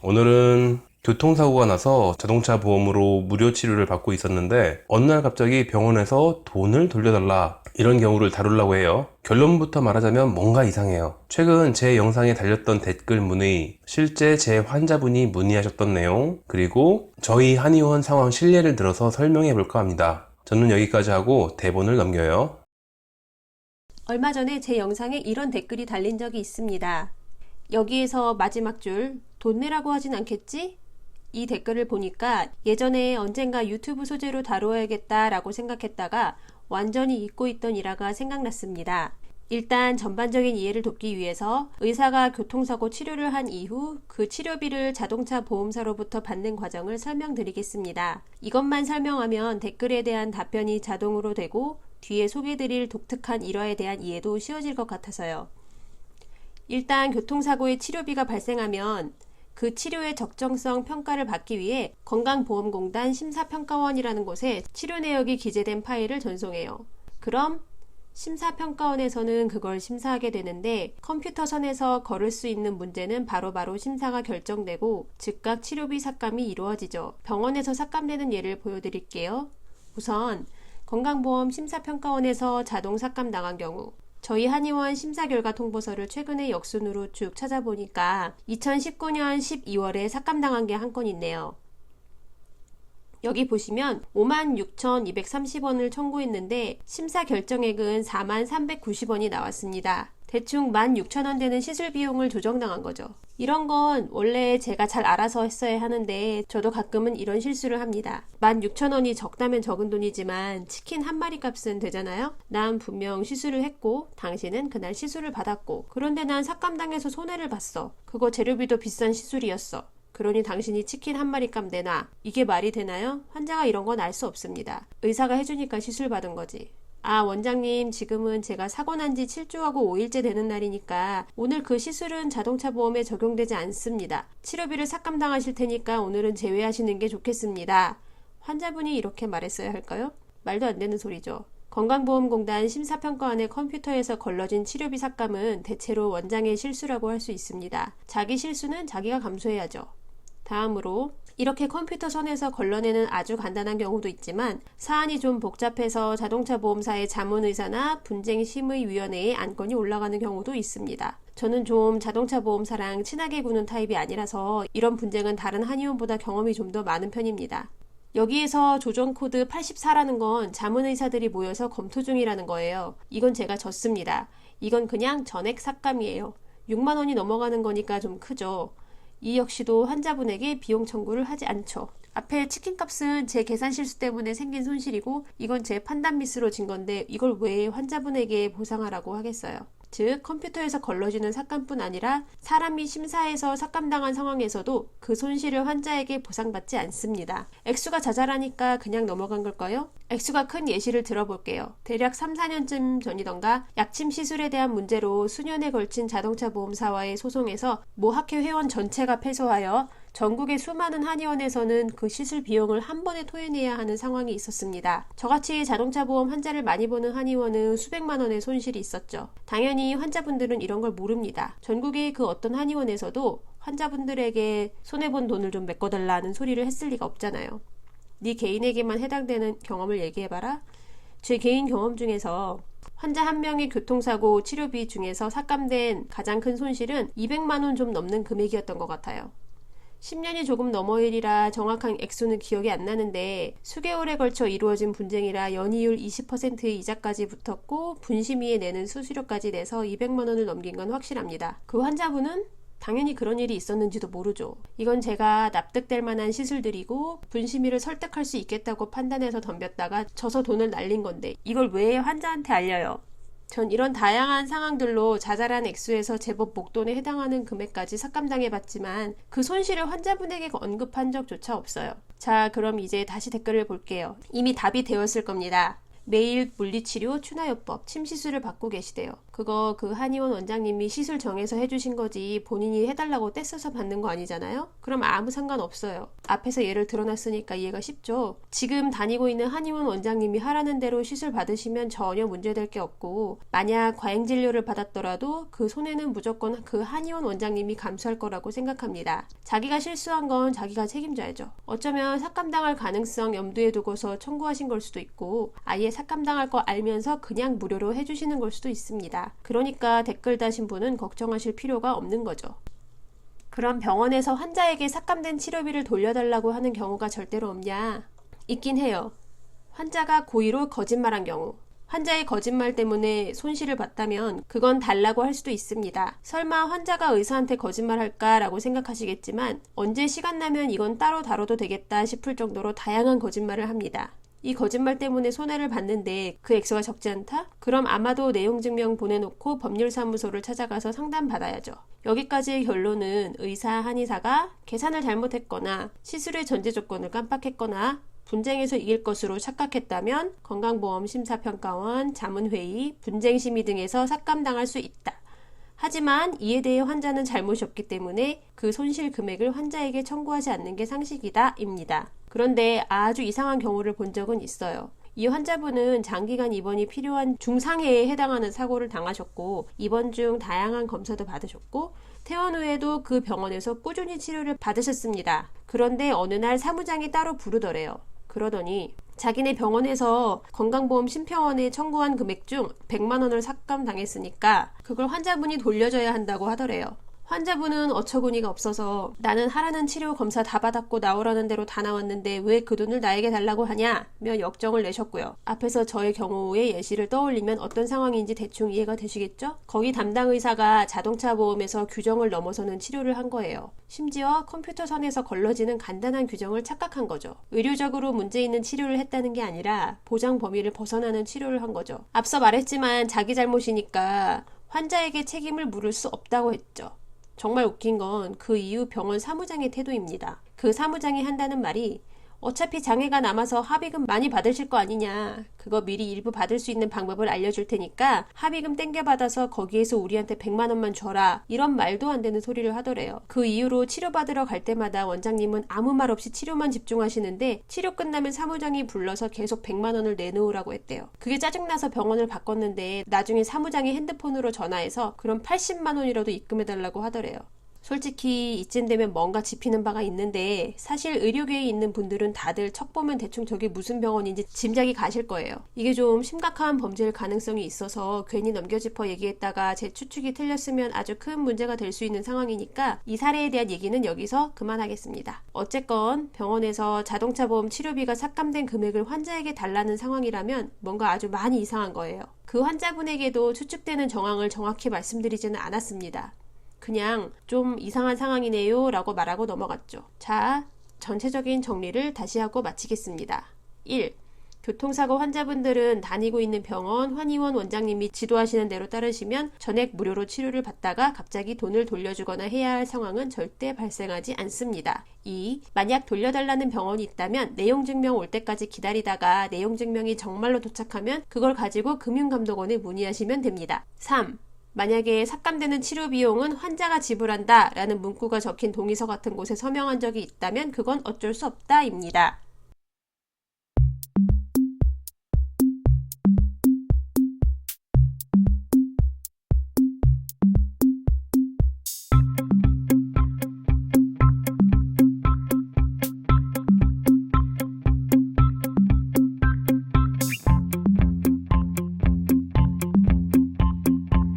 오늘은 교통사고가 나서 자동차 보험으로 무료 치료를 받고 있었는데 어느 날 갑자기 병원에서 돈을 돌려달라 이런 경우를 다루려고 해요. 결론부터 말하자면 뭔가 이상해요. 최근 제 영상에 달렸던 댓글 문의, 실제 제 환자분이 문의하셨던 내용, 그리고 저희 한의원 상황 실례를 들어서 설명해 볼까 합니다. 저는 여기까지 하고 대본을 넘겨요. 얼마 전에 제 영상에 이런 댓글이 달린 적이 있습니다. 여기에서 마지막 줄, 돈 내라고 하진 않겠지? 이 댓글을 보니까 예전에 언젠가 유튜브 소재로 다루어야겠다라고 생각했다가 완전히 잊고 있던 일화가 생각났습니다. 일단 전반적인 이해를 돕기 위해서 의사가 교통사고 치료를 한 이후 그 치료비를 자동차 보험사로부터 받는 과정을 설명드리겠습니다. 이것만 설명하면 댓글에 대한 답변이 자동으로 되고 뒤에 소개드릴 독특한 일화에 대한 이해도 쉬워질 것 같아서요. 일단 교통사고의 치료비가 발생하면 그 치료의 적정성 평가를 받기 위해 건강보험공단 심사평가원이라는 곳에 치료 내역이 기재된 파일을 전송해요. 그럼 심사평가원에서는 그걸 심사하게 되는데 컴퓨터 선에서 걸을 수 있는 문제는 바로바로 심사가 결정되고 즉각 치료비 삭감이 이루어지죠. 병원에서 삭감되는 예를 보여드릴게요. 우선 건강보험 심사평가원에서 자동 삭감당한 경우 저희 한의원 심사결과 통보서를 최근에 역순으로 쭉 찾아보니까 2019년 12월에 삭감당한 게 한 건 있네요. 여기 보시면 56,230원을 청구했는데 심사 결정액은 41,390원이 나왔습니다. 대충 16,000원 되는 시술 비용을 조정당한 거죠. 이런 건 원래 제가 잘 알아서 했어야 하는데 저도 가끔은 이런 실수를 합니다. 16,000원이 적다면 적은 돈이지만 치킨 한 마리 값은 되잖아요? 난 분명 시술을 했고 당신은 그날 시술을 받았고 그런데 난 삭감당해서 손해를 봤어. 그거 재료비도 비싼 시술이었어. 그러니 당신이 치킨 한 마리 값 내놔. 이게 말이 되나요? 환자가 이런 건 알 수 없습니다. 의사가 해주니까 시술 받은 거지. 아, 원장님, 지금은 제가 사고 난 지 7주하고 5일째 되는 날이니까 오늘 그 시술은 자동차 보험에 적용되지 않습니다. 치료비를 삭감당하실 테니까 오늘은 제외하시는 게 좋겠습니다. 환자분이 이렇게 말했어야 할까요? 말도 안 되는 소리죠. 건강보험공단 심사평가원의 컴퓨터에서 걸러진 치료비 삭감은 대체로 원장의 실수라고 할 수 있습니다. 자기 실수는 자기가 감수해야죠. 다음으로 이렇게 컴퓨터 선에서 걸러내는 아주 간단한 경우도 있지만 사안이 좀 복잡해서 자동차 보험사의 자문의사나 분쟁심의위원회에 안건이 올라가는 경우도 있습니다. 저는 좀 자동차 보험사랑 친하게 구는 타입이 아니라서 이런 분쟁은 다른 한의원보다 경험이 좀 더 많은 편입니다. 여기에서 조정코드 84라는 건 자문의사들이 모여서 검토 중이라는 거예요. 이건 제가 졌습니다. 이건 그냥 전액 삭감이에요. 6만원이 넘어가는 거니까 좀 크죠. 이 역시도 환자분에게 비용 청구를 하지 않죠. 앞에 치킨값은 제 계산 실수 때문에 생긴 손실이고 이건 제 판단 미스로 진 건데 이걸 왜 환자분에게 보상하라고 하겠어요. 즉 컴퓨터에서 걸러지는 삭감뿐 아니라 사람이 심사해서 삭감당한 상황에서도 그 손실을 환자에게 보상받지 않습니다. 액수가 자잘하니까 그냥 넘어간 걸까요? 액수가 큰 예시를 들어볼게요. 대략 3, 4년쯤 전이던가 약침 시술에 대한 문제로 수년에 걸친 자동차 보험사와의 소송에서 모 학회 회원 전체가 패소하여 전국의 수많은 한의원에서는 그 시술 비용을 한 번에 토해내야 하는 상황이 있었습니다. 저같이 자동차 보험 환자를 많이 보는 한의원은 수백만 원의 손실이 있었죠. 당연히 환자분들은 이런 걸 모릅니다. 전국의 그 어떤 한의원에서도 환자분들에게 손해본 돈을 좀 메꿔달라는 소리를 했을 리가 없잖아요. 네 개인에게만 해당되는 경험을 얘기해봐라. 제 개인 경험 중에서 환자 한 명의 교통사고 치료비 중에서 삭감된 가장 큰 손실은 200만 원 좀 넘는 금액이었던 것 같아요. 10년이 조금 넘어일이라 정확한 액수는 기억이 안 나는데 수개월에 걸쳐 이루어진 분쟁이라 연이율 20%의 이자까지 붙었고 분심위에 내는 수수료까지 내서 200만 원을 넘긴 건 확실합니다. 그 환자분은 당연히 그런 일이 있었는지도 모르죠. 이건 제가 납득될 만한 시술들이고 분심위를 설득할 수 있겠다고 판단해서 덤볐다가 져서 돈을 날린 건데 이걸 왜 환자한테 알려요? 전 이런 다양한 상황들로 자잘한 액수에서 제법 목돈에 해당하는 금액까지 삭감당해봤지만 그 손실을 환자분에게 언급한 적조차 없어요. 자, 그럼 이제 다시 댓글을 볼게요. 이미 답이 되었을 겁니다. 매일 물리치료, 추나요법, 침시술을 받고 계시대요. 그거 그 한의원 원장님이 시술 정해서 해주신 거지 본인이 해달라고 떼써서 받는 거 아니잖아요? 그럼 아무 상관없어요. 앞에서 예를 들어놨으니까 이해가 쉽죠? 지금 다니고 있는 한의원 원장님이 하라는 대로 시술 받으시면 전혀 문제될 게 없고, 만약 과잉진료를 받았더라도 그 손해는 무조건 그 한의원 원장님이 감수할 거라고 생각합니다. 자기가 실수한 건 자기가 책임져야죠. 어쩌면 삭감당할 가능성 염두에 두고서 청구하신 걸 수도 있고, 아예 삭감당할 거 알면서 그냥 무료로 해주시는 걸 수도 있습니다. 그러니까 댓글 다신 분은 걱정하실 필요가 없는 거죠. 그럼 병원에서 환자에게 삭감된 치료비를 돌려달라고 하는 경우가 절대로 없냐? 있긴 해요. 환자가 고의로 거짓말한 경우, 환자의 거짓말 때문에 손실을 봤다면 그건 달라고 할 수도 있습니다. 설마 환자가 의사한테 거짓말할까라고 생각하시겠지만, 언제 시간 나면 이건 따로 다뤄도 되겠다 싶을 정도로 다양한 거짓말을 합니다. 이 거짓말 때문에 손해를 봤는데 그 액수가 적지 않다? 그럼 아마도 내용증명 보내놓고 법률사무소를 찾아가서 상담받아야죠. 여기까지의 결론은 의사, 한의사가 계산을 잘못했거나 시술의 전제 조건을 깜빡했거나 분쟁에서 이길 것으로 착각했다면 건강보험심사평가원, 자문회의, 분쟁심의 등에서 삭감당할 수 있다. 하지만 이에 대해 환자는 잘못이 없기 때문에 그 손실 금액을 환자에게 청구하지 않는 게 상식이다 입니다. 그런데 아주 이상한 경우를 본 적은 있어요. 이 환자분은 장기간 입원이 필요한 중상해에 해당하는 사고를 당하셨고, 입원 중 다양한 검사도 받으셨고, 퇴원 후에도 그 병원에서 꾸준히 치료를 받으셨습니다. 그런데 어느 날 사무장이 따로 부르더래요. 그러더니 자기네 병원에서 건강보험 심평원에 청구한 금액 중 100만 원을 삭감당했으니까 그걸 환자분이 돌려줘야 한다고 하더래요. 환자분은 어처구니가 없어서 나는 하라는 치료 검사 다 받았고 나오라는 대로 다 나왔는데 왜 그 돈을 나에게 달라고 하냐며 역정을 내셨고요. 앞에서 저의 경우의 예시를 떠올리면 어떤 상황인지 대충 이해가 되시겠죠? 거기 담당 의사가 자동차 보험에서 규정을 넘어서는 치료를 한 거예요. 심지어 컴퓨터 선에서 걸러지는 간단한 규정을 착각한 거죠. 의료적으로 문제 있는 치료를 했다는 게 아니라 보장 범위를 벗어나는 치료를 한 거죠. 앞서 말했지만 자기 잘못이니까 환자에게 책임을 물을 수 없다고 했죠. 정말 웃긴 건 그 이후 병원 사무장의 태도입니다. 그 사무장이 한다는 말이 어차피 장애가 남아서 합의금 많이 받으실 거 아니냐. 그거 미리 일부 받을 수 있는 방법을 알려줄 테니까 합의금 땡겨받아서 거기에서 우리한테 100만 원만 줘라. 이런 말도 안 되는 소리를 하더래요. 그 이후로 치료받으러 갈 때마다 원장님은 아무 말 없이 치료만 집중하시는데 치료 끝나면 사무장이 불러서 계속 100만 원을 내놓으라고 했대요. 그게 짜증나서 병원을 바꿨는데 나중에 사무장이 핸드폰으로 전화해서 그럼 80만 원이라도 입금해달라고 하더래요. 솔직히 이쯤 되면 뭔가 짚히는 바가 있는데 사실 의료계에 있는 분들은 다들 척 보면 대충 저게 무슨 병원인지 짐작이 가실 거예요. 이게 좀 심각한 범죄일 가능성이 있어서 괜히 넘겨짚어 얘기했다가 제 추측이 틀렸으면 아주 큰 문제가 될 수 있는 상황이니까 이 사례에 대한 얘기는 여기서 그만하겠습니다. 어쨌건 병원에서 자동차 보험 치료비가 삭감된 금액을 환자에게 달라는 상황이라면 뭔가 아주 많이 이상한 거예요. 그 환자분에게도 추측되는 정황을 정확히 말씀드리지는 않았습니다. 그냥 좀 이상한 상황이네요 라고 말하고 넘어갔죠. 자, 전체적인 정리를 다시 하고 마치겠습니다. 1. 교통사고 환자분들은 다니고 있는 병원, 한의원 원장님이 지도하시는 대로 따르시면 전액 무료로 치료를 받다가 갑자기 돈을 돌려주거나 해야 할 상황은 절대 발생하지 않습니다. 2. 만약 돌려달라는 병원이 있다면 내용증명 올 때까지 기다리다가 내용증명이 정말로 도착하면 그걸 가지고 금융감독원에 문의하시면 됩니다. 3. 만약에 삭감되는 치료 비용은 환자가 지불한다 라는 문구가 적힌 동의서 같은 곳에 서명한 적이 있다면 그건 어쩔 수 없다 입니다.